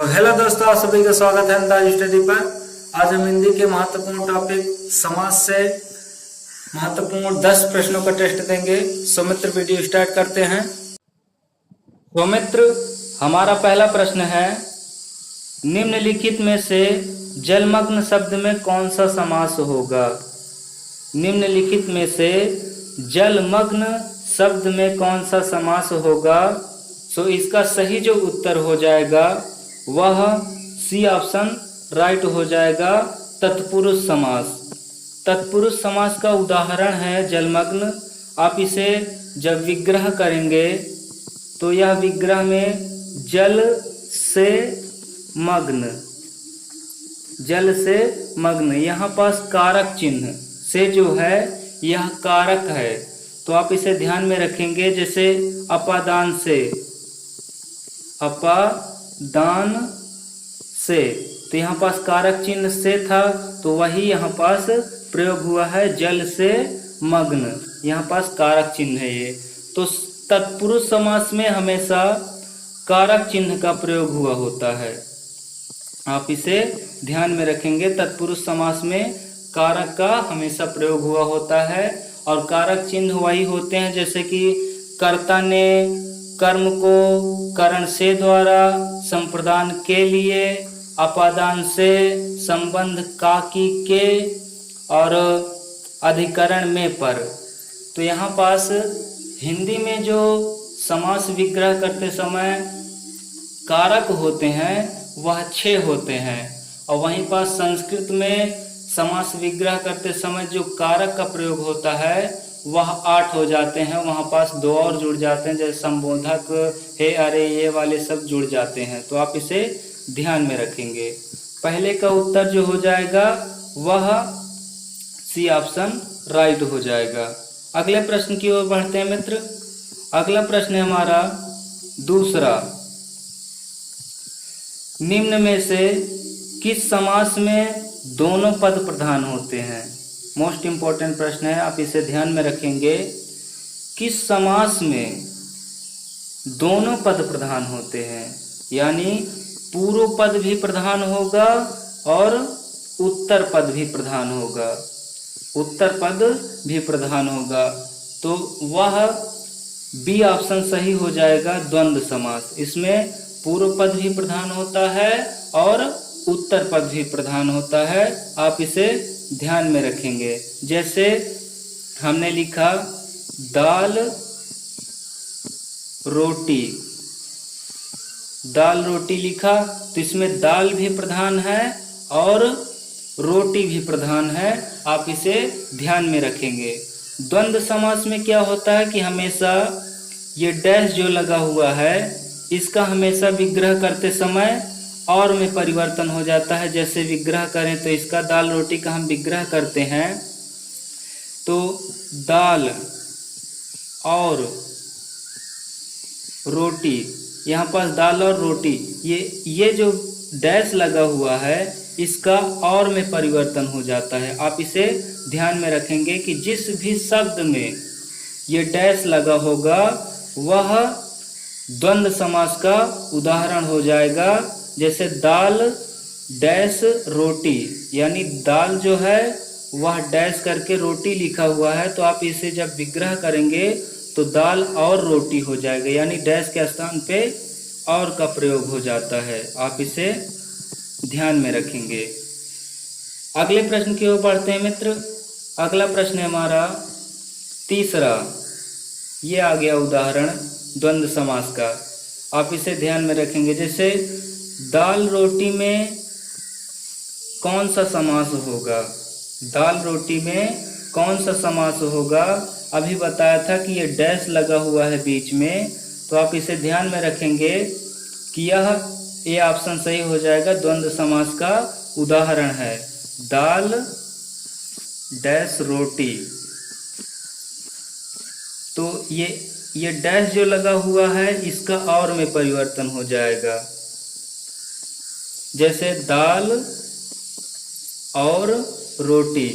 Hello दोस्तों, आप सभी का स्वागत है अंदाज स्टडी पर। आज हम हिंदी के महत्वपूर्ण टॉपिक समाज से महत्वपूर्ण 10 प्रश्नों का टेस्ट देंगे। सौमित्र, वीडियो स्टार्ट करते हैं। सौमित्र, हमारा पहला प्रश्न है, निम्नलिखित में से जलमग्न शब्द में कौन सा समास होगा? निम्नलिखित में से जलमग्न शब्द में कौन सा समास होगा? सो इसका सही जो उत्तर हो जाएगा वह सी ऑप्शन राइट हो जाएगा, तत्पुरुष समास। तत्पुरुष समास का उदाहरण है जलमग्न। आप इसे जब विग्रह करेंगे तो यह विग्रह में जल से मग्न, जल से मग्न, यहाँ पास कारक चिन्ह से जो है यह कारक है, तो आप इसे ध्यान में रखेंगे। जैसे अपादान से, अपादान से, तो यहाँ पास कारक चिन्ह से था, तो वही यहाँ पास प्रयोग हुआ है जल से मग्न, यहाँ पास कारक चिन्ह है ये। तो तत्पुरुष समास में हमेशा कारक चिन्ह का प्रयोग हुआ होता है, आप इसे ध्यान में रखेंगे। तत्पुरुष समास में कारक का हमेशा प्रयोग हुआ होता है, और कारक चिन्ह वही होते हैं जैसे कि कर्ता ने कर्म को करण से द्वारा संप्रदान के लिए, अपादान से संबंध का की के, और अधिकरण में पर। तो यहाँ पास हिंदी में जो समास विग्रह करते समय कारक होते हैं वह 6 होते हैं, और वहीं पास संस्कृत में समास विग्रह करते समय जो कारक का प्रयोग होता है वह 8 हो जाते हैं। वहाँ पास 2 और जुड़ जाते हैं, जैसे संबोधक, हे, अरे, ये वाले सब जुड़ जाते हैं, तो आप इसे ध्यान में रखेंगे। पहले का उत्तर जो हो जाएगा वह सी ऑप्शन राइट हो जाएगा। अगले प्रश्न की ओर बढ़ते हैं मित्र। अगला प्रश्न है हमारा दूसरा, निम्न में से किस समास में दोनों पद प्रधान होते हैं? मोस्ट इंपॉर्टेंट प्रश्न है, आप इसे ध्यान में रखेंगे। किस समास में दोनों पद प्रधान होते हैं? यानी पूर्व पद भी प्रधान होगा और उत्तर पद भी प्रधान होगा, उत्तर पद भी प्रधान होगा, तो वह बी ऑप्शन सही हो जाएगा, द्वंद्व समास। इसमें पूर्व पद भी प्रधान होता है और उत्तर पद भी प्रधान होता है, आप इसे ध्यान में रखेंगे। जैसे हमने लिखा दाल रोटी, दाल रोटी लिखा, तो इसमें दाल भी प्रधान है और रोटी भी प्रधान है, आप इसे ध्यान में रखेंगे। द्वंद्व समास में क्या होता है कि हमेशा ये डैश जो लगा हुआ है इसका हमेशा विग्रह करते समय और में परिवर्तन हो जाता है। जैसे विग्रह करें तो इसका दाल रोटी का हम विग्रह करते हैं तो दाल और रोटी, यहाँ पास दाल और रोटी, ये जो डैश लगा हुआ है इसका और में परिवर्तन हो जाता है। आप इसे ध्यान में रखेंगे कि जिस भी शब्द में ये डैश लगा होगा वह द्वंद्व समास का उदाहरण हो जाएगा। जैसे दाल डैश रोटी, यानी दाल जो है वह डैश करके रोटी लिखा हुआ है, तो आप इसे जब विग्रह करेंगे तो दाल और रोटी हो जाएगा, यानी डैश के स्थान पे और का प्रयोग हो जाता है, आप इसे ध्यान में रखेंगे। अगले प्रश्न की ओर बढ़ते हैं मित्र। अगला प्रश्न है हमारा तीसरा, ये आ गया उदाहरण द्वंद्व समास का, आप इसे ध्यान में रखेंगे। जैसे दाल रोटी में कौन सा समास होगा? दाल रोटी में कौन सा समास होगा? अभी बताया था कि ये डैश लगा हुआ है बीच में, तो आप इसे ध्यान में रखेंगे कि ये ऑप्शन सही हो जाएगा, द्वंद्व समास का उदाहरण है दाल डैश रोटी। तो ये डैश जो लगा हुआ है इसका और में परिवर्तन हो जाएगा। जैसे दाल और रोटी,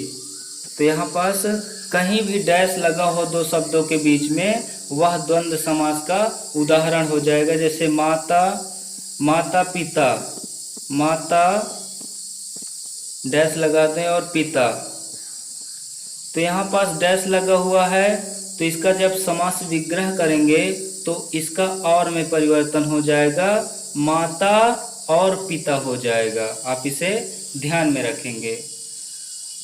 तो यहाँ पास कहीं भी डैश लगा हो दो शब्दों के बीच में वह द्वंद्व समास का उदाहरण हो जाएगा। जैसे माता माता पिता, माता डैश लगाते हैं और पिता, तो यहाँ पास डैश लगा हुआ है, तो इसका जब समास विग्रह करेंगे तो इसका और में परिवर्तन हो जाएगा, माता और पिता हो जाएगा। आप इसे ध्यान में रखेंगे।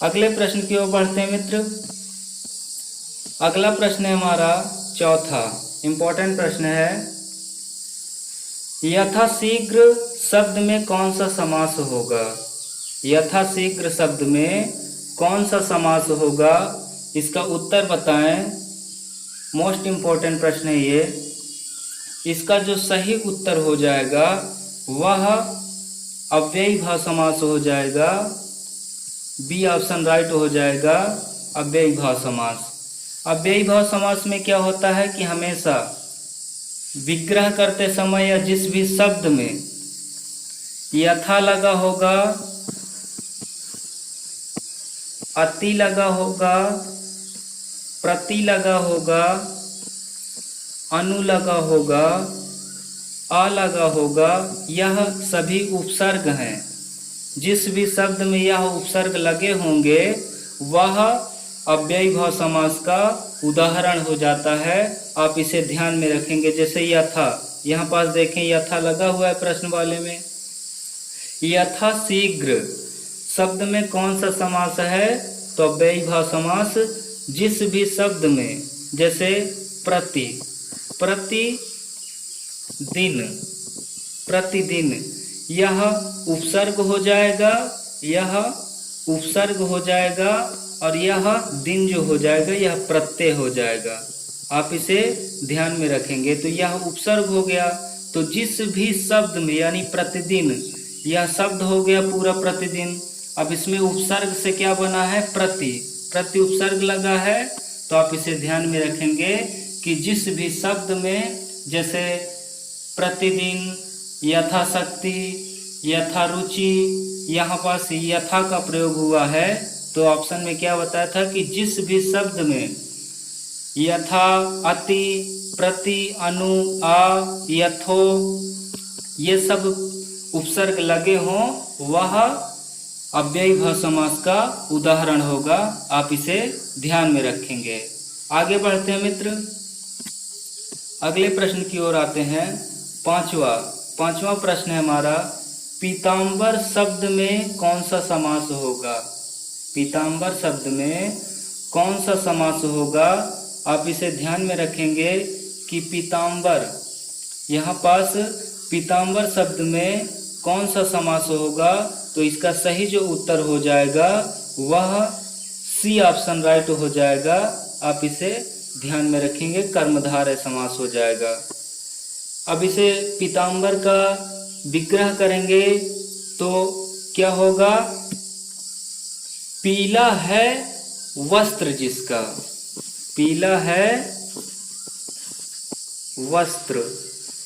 अगले प्रश्न की ओर बढ़ते हैं मित्र। अगला प्रश्न है हमारा चौथा, इंपॉर्टेंट प्रश्न है, यथाशीघ्र शब्द में कौन सा समास होगा? यथाशीघ्र शब्द में कौन सा समास होगा, इसका उत्तर बताएं। मोस्ट इम्पोर्टेंट प्रश्न है ये। इसका जो सही उत्तर हो जाएगा वह अव्ययी भाव समास हो जाएगा। बी ऑप्शन राइट हो जाएगा, अव्ययी भाव समास। अव्ययी भाव समास में क्या होता है कि हमेशा विग्रह करते समय या जिस भी शब्द में यथा लगा होगा, अति लगा होगा, प्रति लगा होगा, अनु लगा होगा, आ लगा होगा, यह सभी उपसर्ग हैं। जिस भी शब्द में यह उपसर्ग लगे होंगे वह अव्ययी भाव समास का उदाहरण हो जाता है। आप इसे ध्यान में रखेंगे। जैसे यथा, यहाँ पास देखें यथा लगा हुआ है प्रश्न वाले में। यथा शीघ्र शब्द में कौन सा समास है? तो अव्ययी भाव समास। जिस भी शब्द में, जैसे प्रति, प्रतिदिन, प्रतिदिन, यह उपसर्ग हो जाएगा, यह उपसर्ग हो जाएगा और यह दिन जो हो जाएगा यह प्रत्यय हो जाएगा। आप इसे ध्यान में रखेंगे। तो यह उपसर्ग हो गया। तो जिस भी शब्द में, यानी प्रतिदिन, यह शब्द हो गया पूरा प्रतिदिन। अब इसमें उपसर्ग से क्या बना है? प्रति, प्रति उपसर्ग लगा है। तो आप इसे ध्यान में रखेंगे कि जिस भी शब्द में, जैसे प्रतिदिन, यथाशक्ति, यथारुचि, यहाँ पास यथा का प्रयोग हुआ है। तो ऑप्शन में क्या बताया था कि जिस भी शब्द में यथा, अति, प्रति, अनु, आ, यथो, ये सब उपसर्ग लगे हों वह अव्ययी भाव समास का उदाहरण होगा। आप इसे ध्यान में रखेंगे। आगे बढ़ते हैं मित्र। अगले प्रश्न की ओर आते हैं। पांचवा प्रश्न है हमारा, पीताम्बर शब्द में कौन सा समास होगा? पीताम्बर शब्द में कौन सा समास होगा? आप इसे ध्यान में रखेंगे कि पीताम्बर, यहाँ पास पीताम्बर शब्द में कौन सा समास होगा? तो इसका सही जो उत्तर हो जाएगा वह सी ऑप्शन राइट हो जाएगा। आप इसे ध्यान में रखेंगे, कर्मधारय समास हो जाएगा। अब इसे पीताम्बर का विग्रह करेंगे तो क्या होगा? पीला है वस्त्र जिसका, पीला है वस्त्र,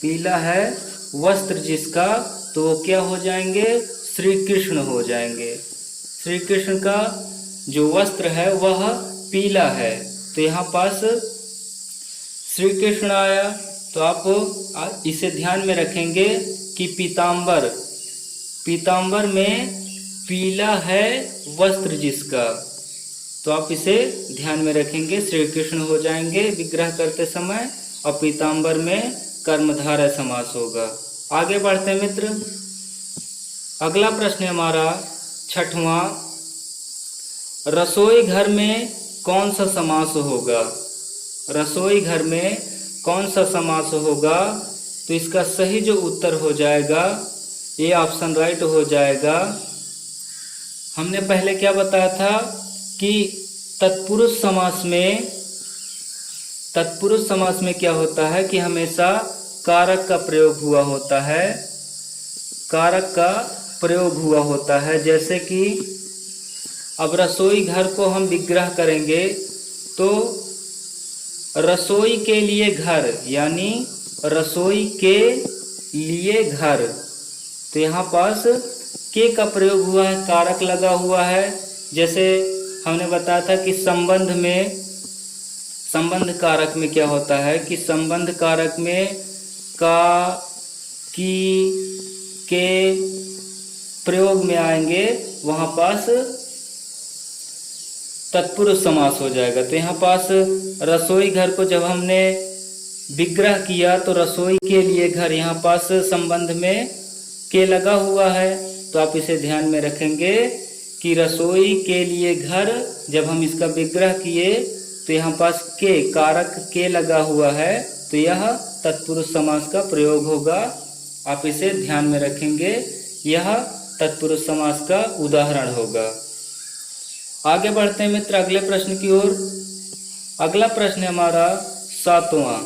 पीला है वस्त्र जिसका, तो वो क्या हो जाएंगे? श्री कृष्ण हो जाएंगे। श्री कृष्ण का जो वस्त्र है वह पीला है। तो यहाँ पास श्री कृष्ण आया। तो आप इसे ध्यान में रखेंगे कि पीताम्बर, पीताम्बर में पीला है वस्त्र जिसका, तो आप इसे ध्यान में रखेंगे। श्री कृष्ण हो जाएंगे विग्रह करते समय और पीताम्बर में कर्मधारय समास होगा। आगे बढ़ते हैं मित्र। अगला प्रश्न है हमारा छठवां, रसोई घर में कौन सा समास होगा? रसोई घर में कौन सा समास होगा? तो इसका सही जो उत्तर हो जाएगा ये ऑप्शन राइट हो जाएगा। हमने पहले क्या बताया था कि तत्पुरुष समास में क्या होता है कि हमेशा कारक का प्रयोग हुआ होता है, कारक का प्रयोग हुआ होता है। जैसे कि अब रसोई घर को हम विग्रह करेंगे तो रसोई के लिए घर, यानी रसोई के लिए घर, तो यहाँ पास के का प्रयोग हुआ है, कारक लगा हुआ है। जैसे हमने बताया था कि संबंध कारक में क्या होता है कि संबंध कारक में का, के प्रयोग में आएंगे वहाँ पास तत्पुरुष समास हो जाएगा। तो यहाँ पास रसोई घर को जब हमने विग्रह किया तो रसोई के लिए घर यहाँ पास संबंध में के लगा हुआ है, तो आप इसे ध्यान में रखेंगे कि रसोई के लिए घर जब हम इसका विग्रह किए तो यहाँ पास के कारक के लगा हुआ है, तो यह तत्पुरुष समास का प्रयोग होगा। आप इसे ध्यान में रखेंगे, यह तत्पुरुष समास का उदाहरण होगा। आगे बढ़ते हैं मित्र अगले प्रश्न की ओर। अगला प्रश्न है हमारा 7वां।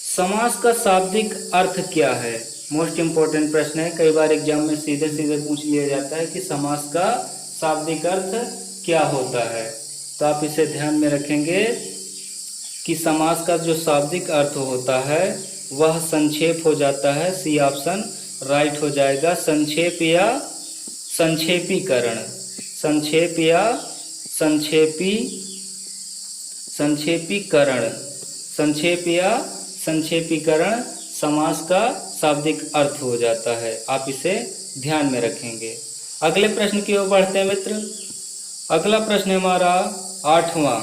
समास का शाब्दिक अर्थ क्या है? मोस्ट इम्पोर्टेंट प्रश्न है, कई बार एग्जाम में सीधे सीधे पूछ लिया जाता है कि समास का शाब्दिक अर्थ क्या होता है। तो आप इसे ध्यान में रखेंगे कि समास का जो शाब्दिक अर्थ होता है वह संक्षेप हो जाता है। सी ऑप्शन राइट हो जाएगा। संक्षेप या संक्षेपीकरण, संक्षेप या संक्षेपीकरण, संक्षेप या संक्षेपीकरण समास का शाब्दिक अर्थ हो जाता है। आप इसे ध्यान में रखेंगे। अगले प्रश्न की ओर बढ़ते हैं मित्र। अगला प्रश्न है हमारा 8वां।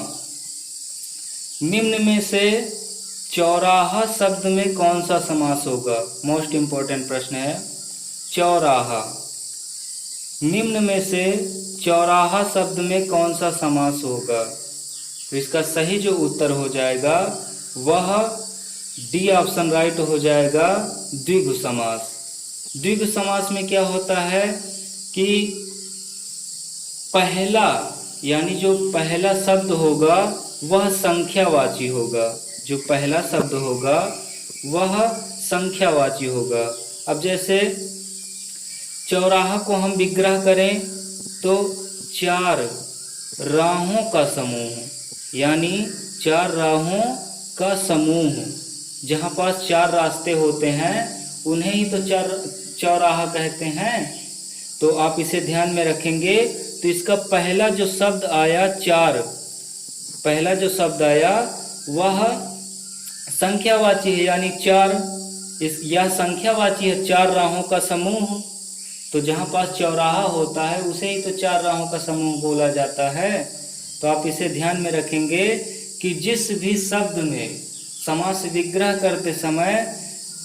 निम्न में से चौराहा शब्द में कौन सा समास होगा? मोस्ट इम्पोर्टेंट प्रश्न है। चौराहा, निम्न में से चौराहा शब्द में कौन सा समास होगा? तो इसका सही जो उत्तर हो जाएगा वह डी ऑप्शन राइट हो जाएगा, द्विगु समास। द्विगु समास में क्या होता है कि पहला यानी जो पहला शब्द होगा वह संख्यावाची होगा, जो पहला शब्द होगा वह संख्यावाची होगा। अब जैसे चौराहा को हम विग्रह करें तो 4 राहों का समूह, यानी 4 राहों का समूह, जहाँ पास 4 रास्ते होते हैं उन्हें ही तो चौराहा कहते हैं। तो आप इसे ध्यान में रखेंगे। तो इसका पहला जो शब्द आया 4, पहला जो शब्द आया वह संख्यावाची है, यानी 4, यह संख्यावाची है, 4 राहों का समूह। तो जहाँ पास चौराहा होता है उसे ही तो 4 राहों का समूह बोला जाता है। तो आप इसे ध्यान में रखेंगे कि जिस भी शब्द में समास विग्रह करते समय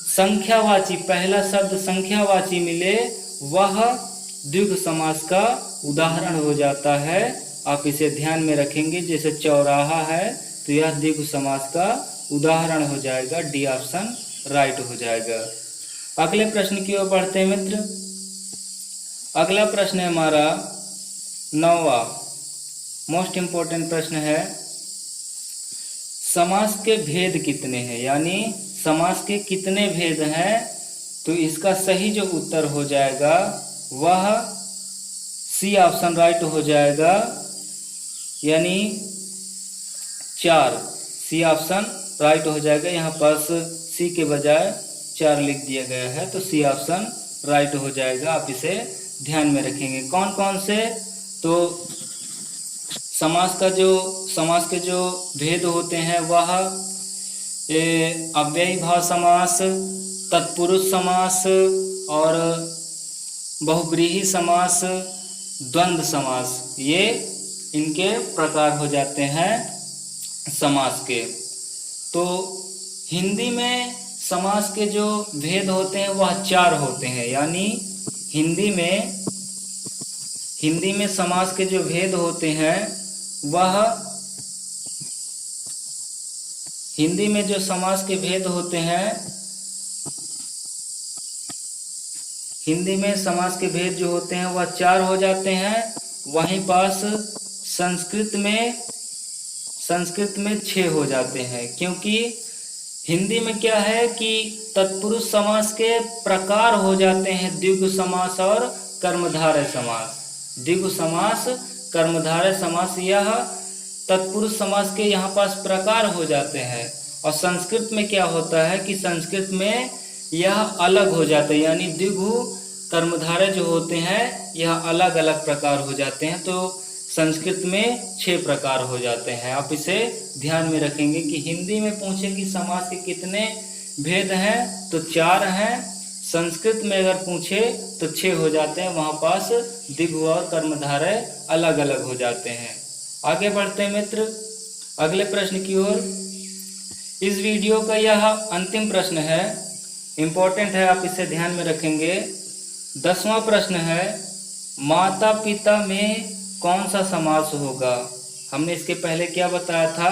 संख्यावाची, पहला शब्द संख्यावाची मिले वह द्विगु समास का उदाहरण हो जाता है। आप इसे ध्यान में रखेंगे। जैसे चौराहा है तो यह द्विगु समास का उदाहरण हो जाएगा। डी ऑप्शन राइट हो जाएगा। अगले प्रश्न की ओर बढ़ते हैं मित्र। अगला प्रश्न है हमारा 9वां। मोस्ट इम्पोर्टेंट प्रश्न है, समास के भेद कितने हैं, यानी समास के कितने भेद हैं? तो इसका सही जो उत्तर हो जाएगा वह सी ऑप्शन राइट हो जाएगा, यानी 4। सी ऑप्शन राइट हो जाएगा। यहाँ पास सी के बजाय 4 लिख दिया गया है, तो सी ऑप्शन राइट हो जाएगा। आप इसे ध्यान में रखेंगे। कौन कौन से? तो समास के जो भेद होते हैं वह अव्ययी भाव समास, तत्पुरुष समास और बहुव्रीहि समास, द्वंद्व समास, ये इनके प्रकार हो जाते हैं समास के। तो हिंदी में समास के जो भेद होते हैं वह 4 होते हैं, यानी हिंदी में समास के जो भेद होते हैं वह, हिंदी में जो समास के भेद होते हैं, हिंदी में समास के भेद जो होते हैं वह 4 हो जाते हैं। वहीं पास संस्कृत में 6 हो जाते हैं, क्योंकि हिंदी में क्या है कि तत्पुरुष समास के प्रकार हो जाते हैं द्विगु समास और कर्मधारय समास। द्विगु समास, कर्मधारय समास, यह तत्पुरुष समास के यहाँ पास प्रकार हो जाते हैं। और संस्कृत में क्या होता है कि संस्कृत में यह अलग हो जाते हैं, यानी द्विगु कर्मधारय जो होते हैं यह अलग अलग प्रकार हो जाते हैं। तो संस्कृत में 6 प्रकार हो जाते हैं। आप इसे ध्यान में रखेंगे कि हिंदी में पूछे कि समास के कितने भेद हैं तो 4 हैं। संस्कृत में अगर पूछे तो 6 हो जाते हैं, वहाँ पास द्विगु और कर्मधारय अलग अलग हो जाते हैं। आगे बढ़ते हैं मित्र अगले प्रश्न की ओर। इस वीडियो का यह अंतिम प्रश्न है, इम्पोर्टेंट है, आप इसे ध्यान में रखेंगे। 10वां प्रश्न है, माता पिता में कौन सा समास होगा। हमने इसके पहले क्या बताया था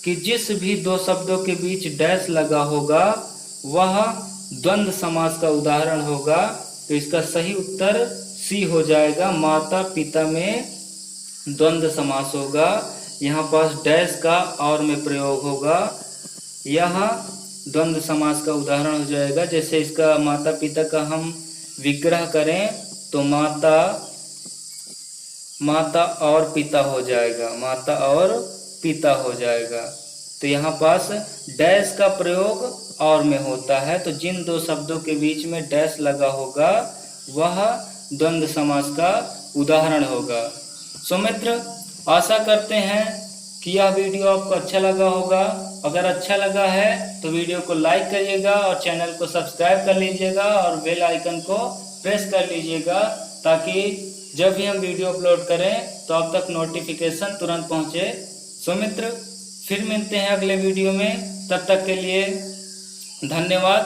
कि जिस भी दो शब्दों के बीच डैश लगा होगा वह द्वंद्व समास का उदाहरण होगा। तो इसका सही उत्तर सी हो जाएगा, माता पिता में द्वंद्व समास होगा। यहाँ पास डैश का और में प्रयोग होगा, यह द्वंद्व समास का उदाहरण हो जाएगा। जैसे इसका माता पिता का हम विग्रह करें तो माता और पिता हो जाएगा, माता और पिता हो जाएगा। तो यहाँ पास डैश का प्रयोग और में होता है, तो जिन दो शब्दों के बीच में डैश लगा होगा वह द्वंद्व समास का उदाहरण होगा। सो मित्र, आशा करते हैं कि यह वीडियो आपको अच्छा लगा होगा। अगर अच्छा लगा है तो वीडियो को लाइक करिएगा और चैनल को सब्सक्राइब कर लीजिएगा और बेल आइकन को प्रेस कर लीजिएगा, ताकि जब भी हम वीडियो अपलोड करें तो आप तक नोटिफिकेशन तुरंत पहुंचे। सो मित्र, फिर मिलते हैं अगले वीडियो में, तब तक के लिए धन्यवाद।